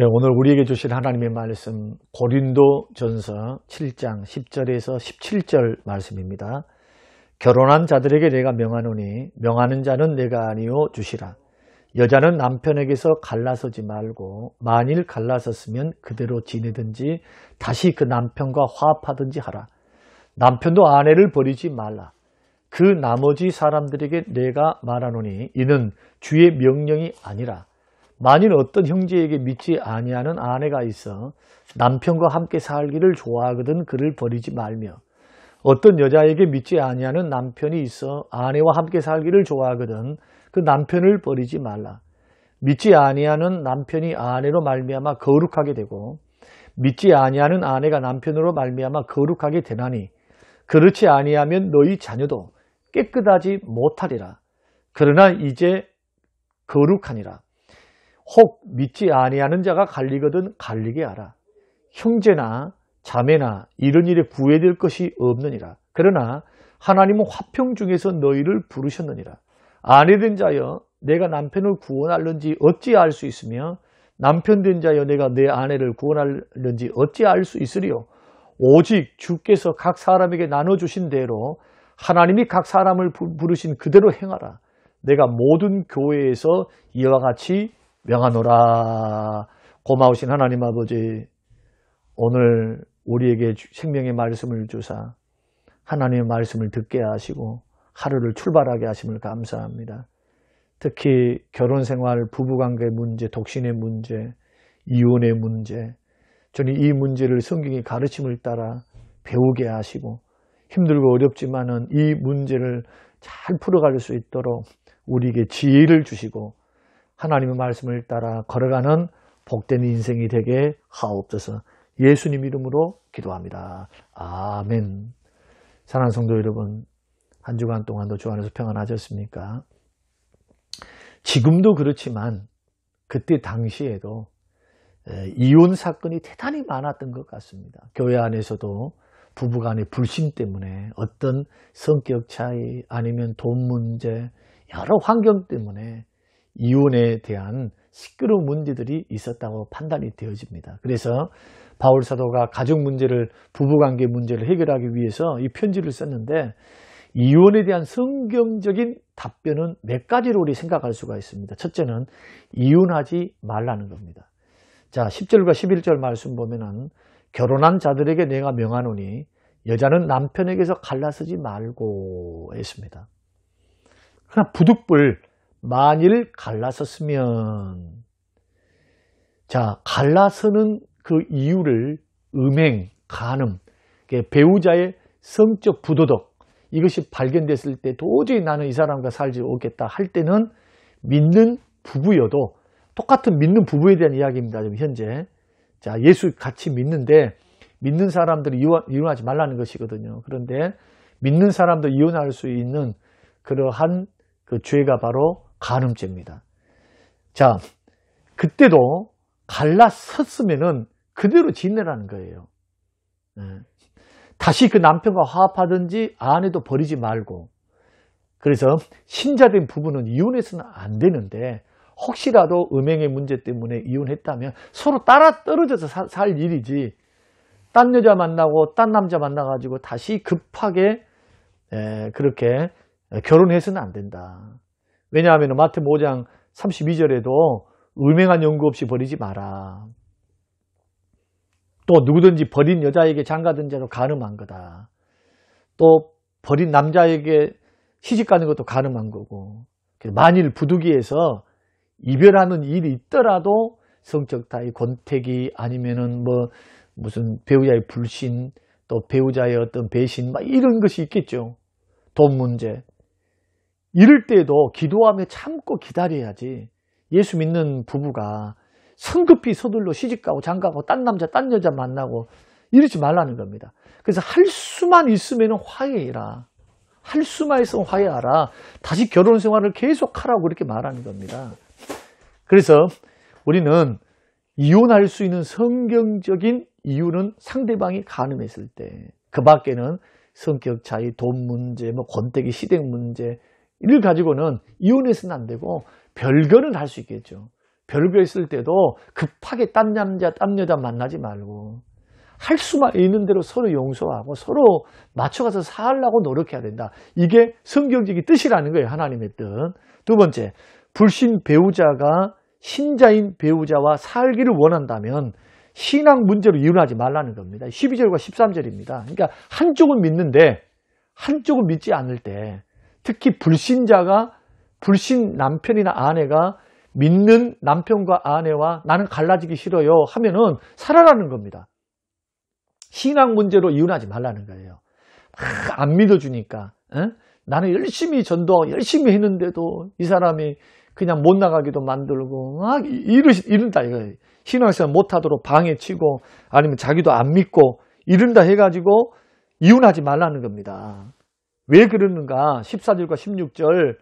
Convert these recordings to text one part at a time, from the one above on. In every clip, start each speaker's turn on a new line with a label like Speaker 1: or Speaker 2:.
Speaker 1: 네, 오늘 우리에게 주신 하나님의 말씀 고린도전서 7장 10절에서 17절 말씀입니다. 결혼한 자들에게 내가 명하노니 명하는 자는 내가 아니요 주시라. 여자는 남편에게서 갈라서지 말고 만일 갈라섰으면 그대로 지내든지 다시 그 남편과 화합하든지 하라. 남편도 아내를 버리지 말라. 그 나머지 사람들에게 내가 말하노니 이는 주의 명령이 아니라 만일 어떤 형제에게 믿지 아니하는 아내가 있어 남편과 함께 살기를 좋아하거든 그를 버리지 말며 어떤 여자에게 믿지 아니하는 남편이 있어 아내와 함께 살기를 좋아하거든 그 남편을 버리지 말라. 믿지 아니하는 남편이 아내로 말미암아 거룩하게 되고 믿지 아니하는 아내가 남편으로 말미암아 거룩하게 되나니 그렇지 아니하면 너희 자녀도 깨끗하지 못하리라. 그러나 이제 거룩하니라. 혹 믿지 아니하는 자가 갈리거든 갈리게 하라. 형제나 자매나 이런 일에 구애될 것이 없느니라. 그러나 하나님은 화평 중에서 너희를 부르셨느니라. 아내된 자여 내가 남편을 구원할는지 어찌 알 수 있으며 남편된 자여 내가 내 아내를 구원할는지 어찌 알 수 있으리요. 오직 주께서 각 사람에게 나눠주신 대로 하나님이 각 사람을 부르신 그대로 행하라. 내가 모든 교회에서 이와 같이 명하노라. 고마우신 하나님 아버지, 오늘 우리에게 생명의 말씀을 주사 하나님의 말씀을 듣게 하시고 하루를 출발하게 하심을 감사합니다. 특히 결혼생활, 부부관계 문제, 독신의 문제, 이혼의 문제, 저는 이 문제를 성경의 가르침을 따라 배우게 하시고 힘들고 어렵지만은 이 문제를 잘 풀어갈 수 있도록 우리에게 지혜를 주시고 하나님의 말씀을 따라 걸어가는 복된 인생이 되게 하옵소서. 예수님 이름으로 기도합니다. 아멘. 사랑하는 성도 여러분, 한 주간 동안도 주 안에서 평안하셨습니까? 지금도 그렇지만 그때 당시에도 이혼 사건이 대단히 많았던 것 같습니다. 교회 안에서도 부부간의 불신 때문에 어떤 성격 차이 아니면 돈 문제 여러 환경 때문에 이혼에 대한 시끄러운 문제들이 있었다고 판단이 되어집니다. 그래서 바울 사도가 가족 문제를, 부부관계 문제를 해결하기 위해서 이 편지를 썼는데 이혼에 대한 성경적인 답변은 몇 가지로 우리 생각할 수가 있습니다. 첫째는 이혼하지 말라는 겁니다. 자, 10절과 11절 말씀 보면은 결혼한 자들에게 내가 명하노니 여자는 남편에게서 갈라서지 말고 했습니다. 그러나 부득불 만일 갈라섰으면, 자, 갈라서는 그 이유를 음행, 간음, 배우자의 성적 부도덕, 이것이 발견됐을 때 도저히 나는 이 사람과 살지 않겠다 할 때는 믿는 부부여도, 똑같은 믿는 부부에 대한 이야기입니다. 지금 현재. 자, 예수 같이 믿는데 믿는 사람들이 이혼하지 말라는 것이거든요. 그런데 믿는 사람도 이혼할 수 있는 그러한 그 죄가 바로 간음죄입니다. 자, 그때도 갈라섰으면은 그대로 지내라는 거예요. 다시 그 남편과 화합하든지 아내도 버리지 말고. 그래서 신자된 부부는 이혼해서는 안 되는데 혹시라도 음행의 문제 때문에 이혼했다면 서로 따라 떨어져서 살 일이지, 딴 여자 만나고 딴 남자 만나가지고 다시 급하게 그렇게 결혼해서는 안 된다. 왜냐하면 마태복음 5장 32절에도 음행한 연고 없이 버리지 마라. 또 누구든지 버린 여자에게 장가든 자도 간음한 거다. 또 버린 남자에게 시집가는 것도 간음한 거고, 만일 부득이해서 이별하는 일이 있더라도 성적 타의 권태기 아니면은 뭐 무슨 배우자의 불신, 또 배우자의 어떤 배신, 막 이런 것이 있겠죠. 돈 문제. 이럴 때에도 기도하며 참고 기다려야지. 예수 믿는 부부가 성급히 서둘러 시집가고 장가가고 딴 남자 딴 여자 만나고 이러지 말라는 겁니다. 그래서 할 수만 있으면 화해해라. 할 수만 있으면 화해하라. 다시 결혼 생활을 계속하라고 그렇게 말하는 겁니다. 그래서 우리는 이혼할 수 있는 성경적인 이유는 상대방이 간음했을 때, 그 밖에는 성격 차이, 돈 문제, 뭐 권태기, 시댁 문제 이를 가지고는 이혼해서는 안 되고 별거는 할 수 있겠죠. 별거 있을 때도 급하게 딴 남자, 딴 여자 만나지 말고 할 수만 있는 대로 서로 용서하고 서로 맞춰가서 살려고 노력해야 된다. 이게 성경적인 뜻이라는 거예요. 하나님의 뜻. 두 번째, 불신 배우자가 신자인 배우자와 살기를 원한다면 신앙 문제로 이혼하지 말라는 겁니다. 12절과 13절입니다. 그러니까 한쪽은 믿는데 한쪽은 믿지 않을 때, 특히 불신자가, 불신 남편이나 아내가 믿는 남편과 아내와 나는 갈라지기 싫어요 하면은 살아라는 겁니다. 신앙 문제로 이혼하지 말라는 거예요. 안 믿어주니까 나는 열심히 전도하고 열심히 했는데도 이 사람이 그냥 못 나가기도 만들고 막 이른다 이거예요. 신앙생활 못하도록 방해치고 아니면 자기도 안 믿고 이른다 해가지고 이혼하지 말라는 겁니다. 왜 그러는가? 14절과 16절,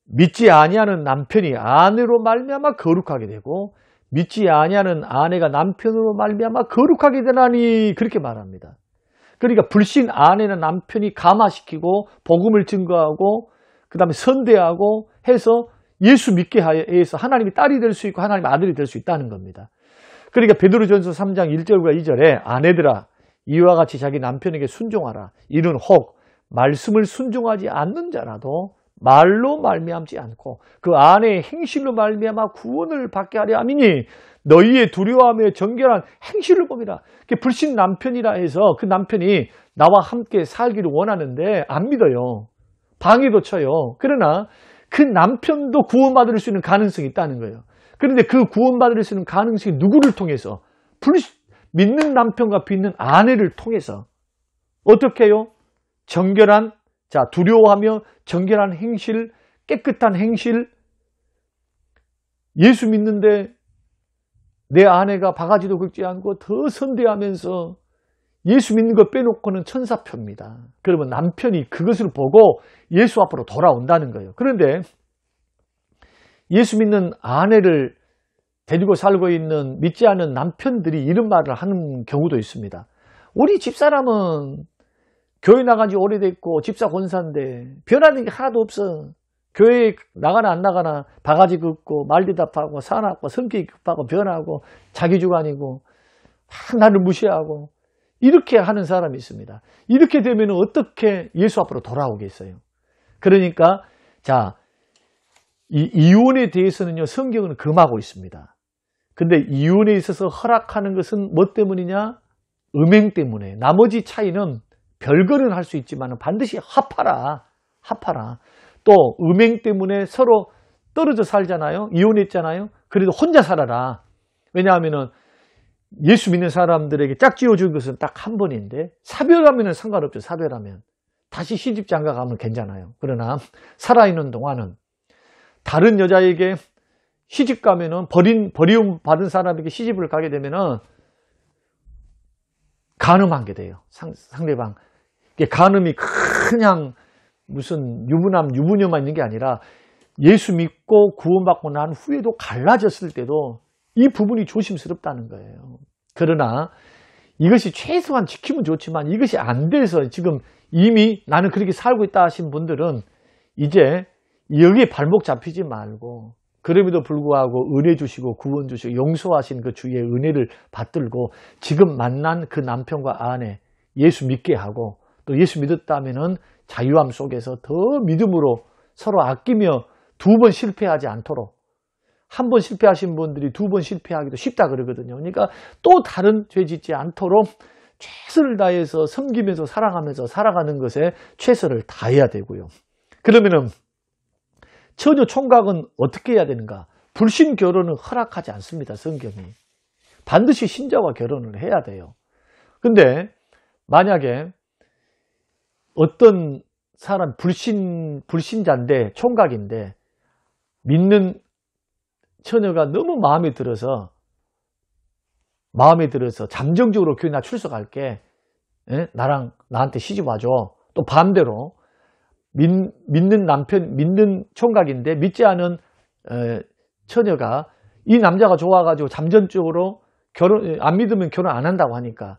Speaker 1: 믿지 아니하는 남편이 아내로 말미암아 거룩하게 되고 믿지 아니하는 아내가 남편으로 말미암아 거룩하게 되나니, 그렇게 말합니다. 그러니까 불신 아내는 남편이 감화시키고 복음을 증거하고 그 다음에 선대하고 해서 예수 믿게 해서 하나님의 딸이 될 수 있고 하나님의 아들이 될 수 있다는 겁니다. 그러니까 베드로전서 3장 1절과 2절에 아내들아 이와 같이 자기 남편에게 순종하라. 이는 혹 말씀을 순종하지 않는 자라도 말로 말미암지 않고 그 아내의 행실로 말미암아 구원을 받게 하려 함이니 너희의 두려워하며 정결한 행실을 봅니다. 불신 남편이라 해서 그 남편이 나와 함께 살기를 원하는데 안 믿어요. 방해도 쳐요. 그러나 그 남편도 구원받을 수 있는 가능성이 있다는 거예요. 그런데 그 구원받을 수 있는 가능성이 누구를 통해서? 믿는 남편과 믿는 아내를 통해서. 어떻게 해요? 정결한, 두려워하며 정결한 행실, 깨끗한 행실. 예수 믿는데 내 아내가 바가지도 긁지 않고 더 선대하면서 예수 믿는 거 빼놓고는 천사표입니다. 그러면 남편이 그것을 보고 예수 앞으로 돌아온다는 거예요. 그런데 예수 믿는 아내를 데리고 살고 있는 믿지 않은 남편들이 이런 말을 하는 경우도 있습니다. 우리 집사람은 교회 나간 지 오래됐고 집사 권사인데 변하는 게 하나도 없어. 교회 나가나 안 나가나 바가지 긁고 말대답하고 사납고 성격이 급하고 변하고 자기 주관이고 나를 무시하고 이렇게 하는 사람이 있습니다. 이렇게 되면 어떻게 예수 앞으로 돌아오겠어요? 그러니까 이 이혼에 대해서는요 성경은 금하고 있습니다. 근데 이혼에 있어서 허락하는 것은 뭐 때문이냐? 음행 때문에. 나머지 차이는 별거는 할 수 있지만 반드시 합하라. 또 음행 때문에 서로 떨어져 살잖아요. 이혼했잖아요. 그래도 혼자 살아라. 왜냐하면 예수 믿는 사람들에게 짝지어준 것은 딱 한 번인데 사별하면 상관없죠. 사별하면 다시 시집 장가 가면 괜찮아요. 그러나 살아있는 동안은 다른 여자에게 시집 가면은 버리움 받은 사람에게 시집을 가게 되면은 간음한 게 돼요. 상대방. 이게 간음이 그냥 무슨 유부녀만 있는 게 아니라 예수 믿고 구원받고 난 후에도 갈라졌을 때도 이 부분이 조심스럽다는 거예요. 그러나 이것이 최소한 지키면 좋지만 이것이 안 돼서 지금 이미 나는 그렇게 살고 있다 하신 분들은 이제 여기에 발목 잡히지 말고 그럼에도 불구하고 은혜 주시고 구원 주시고 용서하신 그 주의 은혜를 받들고 지금 만난 그 남편과 아내 예수 믿게 하고 또 예수 믿었다면은 자유함 속에서 더 믿음으로 서로 아끼며 두 번 실패하지 않도록. 한 번 실패하신 분들이 두 번 실패하기도 쉽다 그러거든요. 그러니까 또 다른 죄 짓지 않도록 최선을 다해서 섬기면서 사랑하면서 살아가는 것에 최선을 다해야 되고요. 그러면은 처녀 총각은 어떻게 해야 되는가? 불신 결혼은 허락하지 않습니다. 성경이. 반드시 신자와 결혼을 해야 돼요. 근데 만약에 어떤 사람 불신자인데 총각인데 믿는 처녀가 너무 마음에 들어서 잠정적으로 교회 나 출석할게. 나한테 시집 와줘. 또 반대로 믿는 남편, 믿는 총각인데 믿지 않은 처녀가 이 남자가 좋아가지고 잠정적으로 안 믿으면 결혼 안 한다고 하니까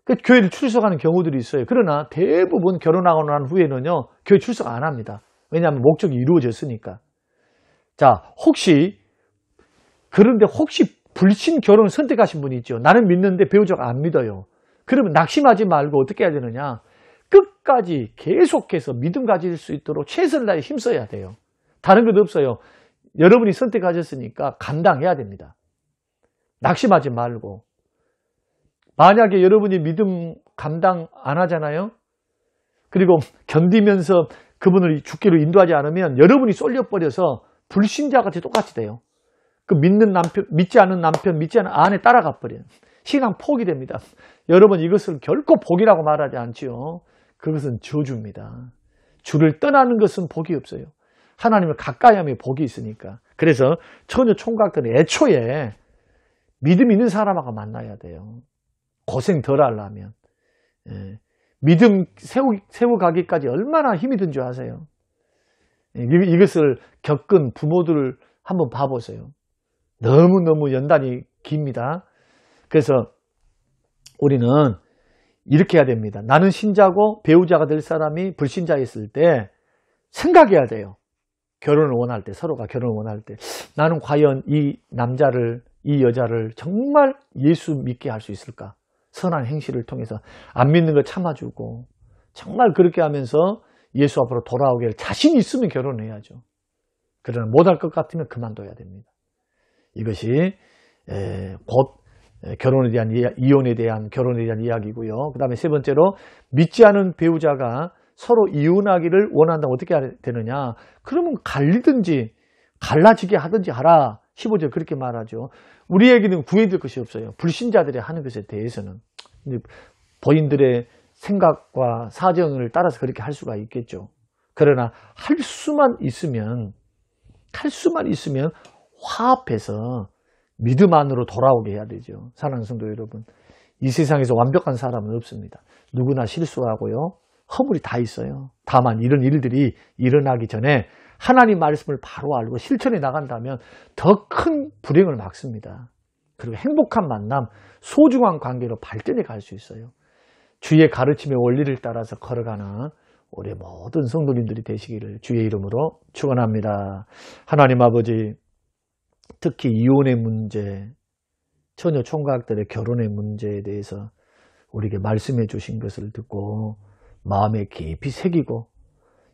Speaker 1: 그 교회를 출석하는 경우들이 있어요. 그러나 대부분 결혼하고 난 후에는요 교회 출석 안 합니다. 왜냐하면 목적이 이루어졌으니까. 혹시 그런데 혹시 불신 결혼을 선택하신 분이 있죠. 나는 믿는데 배우자가 안 믿어요. 그러면 낙심하지 말고 어떻게 해야 되느냐. 끝까지 계속해서 믿음 가질 수 있도록 최선을 다해 힘써야 돼요. 다른 것 없어요. 여러분이 선택하셨으니까 감당해야 됩니다. 낙심하지 말고. 만약에 여러분이 믿음 감당 안 하잖아요. 그리고 견디면서 그분을 죽기로 인도하지 않으면 여러분이 쏠려버려서 불신자같이 똑같이 돼요. 그 믿는 남편, 믿지 않은 남편, 믿지 않은 아내 따라가 버려요. 신앙 포기됩니다. 여러분 이것을 결코 복이라고 말하지 않지요. 그것은 저주입니다. 주를 떠나는 것은 복이 없어요. 하나님을 가까이 하면 복이 있으니까. 그래서 처녀 총각들은 애초에 믿음 있는 사람하고 만나야 돼요. 고생 덜 하려면. 믿음 세워가기까지 얼마나 힘이 든 줄 아세요? 이것을 겪은 부모들을 한번 봐보세요. 너무너무 연단이 깁니다. 그래서 우리는 이렇게 해야 됩니다. 나는 신자고 배우자가 될 사람이 불신자였을 때 생각해야 돼요. 결혼을 원할 때, 서로가 결혼을 원할 때 나는 과연 이 남자를, 이 여자를 정말 예수 믿게 할 수 있을까? 선한 행실을 통해서 안 믿는 걸 참아주고 정말 그렇게 하면서 예수 앞으로 돌아오게 자신 있으면 결혼해야죠. 그러나 못할 것 같으면 그만둬야 됩니다. 이것이 곧 결혼에 대한 이혼에 대한 결혼에 대한 이야기고요. 그 다음에 세 번째로 믿지 않은 배우자가 서로 이혼하기를 원한다면 어떻게 해야 되느냐. 그러면 갈라지게 하든지 하라. 15절 그렇게 말하죠. 우리에게는 구해줄 것이 없어요. 불신자들이 하는 것에 대해서는. 본인들의 생각과 사정을 따라서 그렇게 할 수가 있겠죠. 그러나 할 수만 있으면 화합해서 믿음 안으로 돌아오게 해야 되죠. 사랑하는 성도 여러분, 이 세상에서 완벽한 사람은 없습니다. 누구나 실수하고요. 허물이 다 있어요. 다만 이런 일들이 일어나기 전에 하나님 말씀을 바로 알고 실천해 나간다면 더 큰 불행을 막습니다. 그리고 행복한 만남, 소중한 관계로 발전해 갈 수 있어요. 주의 가르침의 원리를 따라서 걸어가는 우리 모든 성도님들이 되시기를 주의 이름으로 축원합니다. 하나님 아버지, 특히 이혼의 문제, 처녀 총각들의 결혼의 문제에 대해서 우리에게 말씀해 주신 것을 듣고 마음에 깊이 새기고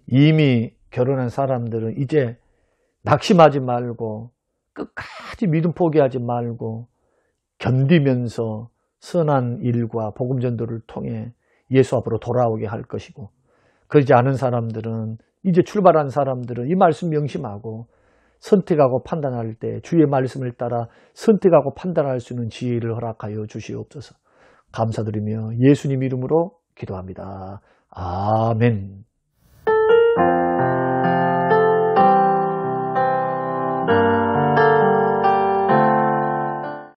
Speaker 1: 이미 결혼한 사람들은 이제 낙심하지 말고 끝까지 믿음 포기하지 말고 견디면서 선한 일과 복음 전도를 통해 예수 앞으로 돌아오게 할 것이고, 그러지 않은 사람들은, 이제 출발한 사람들은 이 말씀 명심하고 선택하고 판단할 때 주의 말씀을 따라 선택하고 판단할 수 있는 지혜를 허락하여 주시옵소서. 감사드리며 예수님 이름으로 기도합니다. 아멘.